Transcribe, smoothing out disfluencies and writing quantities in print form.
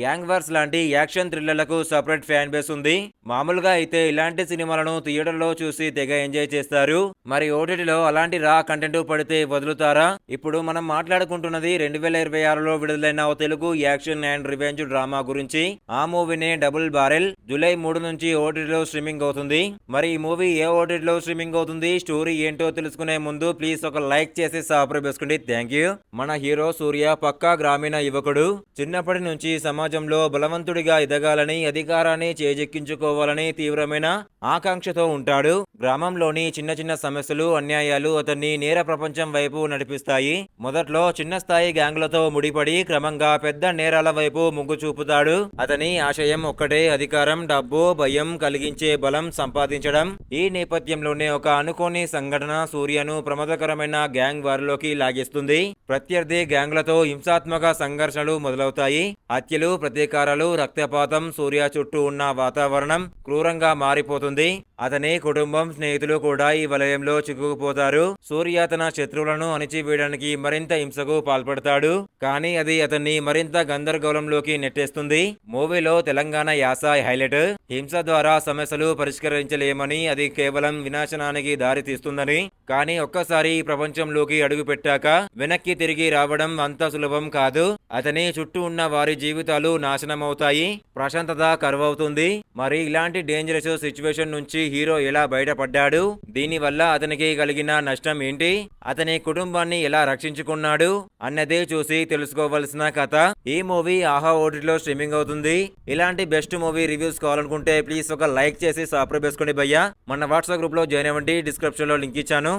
Gang wars లాంటి action థ్రిల్లర్లకు separate fan base ఉంది. మామూలుగా అయితే ఇలాంటి సినిమాలను థియేటర్లో చూసి తెగ ఎంజాయ్ చేస్తారు. మరి ఓటీటీలో అలాంటి రా కంటెంట్ పడితే వదులుతారా? ఇప్పుడు మనం మాట్లాడుకుంటున్నది 2026లో విడుదలైన ఓ Telugu action and revenge drama గురించి. ఆ మూవీనే డబుల్ బారెల్ జూలై 3 నుంచి ఓటీటీలో స్ట్రీమింగ్ అవుతుంది. మరి ఈ మూవీ ఏ ఓటీటీలో స్ట్రీమింగ్ అవుతుంది, స్టోరీ ఏంటో తెలుసుకునే ముందు ప్లీజ్ ఒక లైక్ చేసి సబ్స్క్రైబ్ చేసుకోండి. Thank you. మన హీరో సూర్య పక్కా గ్రామీణ యువకుడు. చిన్నప్పటి నుంచి సమాజంలో బలవంతుడిగా ఎదగాలని, అధికారాన్ని చేజెక్కించుకోవాలని తీవ్రమైన ఆకాంక్షతో ఉంటాడు. గ్రామంలోని చిన్న చిన్న సమస్యలు, అన్యాయాలు అతన్ని నేర ప్రపంచం వైపు నడిపిస్తాయి. మొదట్లో చిన్న స్థాయి గ్యాంగులతో ముడిపడి క్రమంగా పెద్ద నేరాల వైపు మొగ్గు చూపుతాడు. అతని ఆశయం ఒక్కటే, అధికారం, డబ్బు, భయం కలిగించే బలం సంపాదించడం. ఈ నేపథ్యంలోనే ఒక అనుకోని సంఘటన సూర్యను ప్రమాదకరమైన గ్యాంగ్ వారిలోకి లాగేస్తుంది. ప్రత్యర్థి గ్యాంగ్లతో హింసాత్మక సంఘర్షణలు మొదలవుతాయి. హత్యలు, ప్రతీకారాలు, రక్తపాతం. సూర్య చుట్టూ ఉన్న వాతావరణం క్రూరంగా మారిపోతుంది. అతని కుటుంబం, స్నేహితులు కూడా ఈ వలయంలో చిక్కుకుపోతారు. సూర్య తన శత్రువులను అణిచివేయడానికి మరింత హింసకు పాల్పడతాడు. కానీ అది అతన్ని మరింత గందరగోళంలోకి నెట్టేస్తుంది. మూవీలో తెలంగాణ యాస హైలైట్. హింస ద్వారా సమస్యలు పరిష్కరించలేమని, అది కేవలం వినాశనానికి దారి తీస్తుందని. కానీ ఒక్కసారి ఈ ప్రపంచంలోకి అడుగు పెట్టాక వెనక్కి తిరిగి రావడం అంత సులభం కాదు. అతని చుట్టూ ఉన్న వారి జీవితాలు నాశనమవుతాయి, ప్రశాంతత కరువవుతుంది. మరి ఇలాంటి డేంజరస్ సిచ్యువేషన్ నుంచి హీరో ఎలా బయటపడ్డాడు, దీనివల్ల అతనికి కలిగిన నష్టం ఏంటి, అతని కుటుంబాన్ని ఎలా రక్షించుకున్నాడు అన్నదే చూసి తెలుసుకోవాల్సిన కథ. ఈ మూవీ ఆహా ఓటీటీలో స్ట్రీమింగ్ అవుతుంది. ఇలాంటి బెస్ట్ మూవీ రివ్యూస్ కావాలనుకుంటే ప్లీజ్ ఒక లైక్ చేసి సబ్స్క్రైబ్ చేసుకోండి భయ్యా. మన వాట్సాప్ గ్రూప్ లో జాయిన్ అవ్వండి, డిస్క్రిప్షన్ లో లింక్ ఇచ్చాను.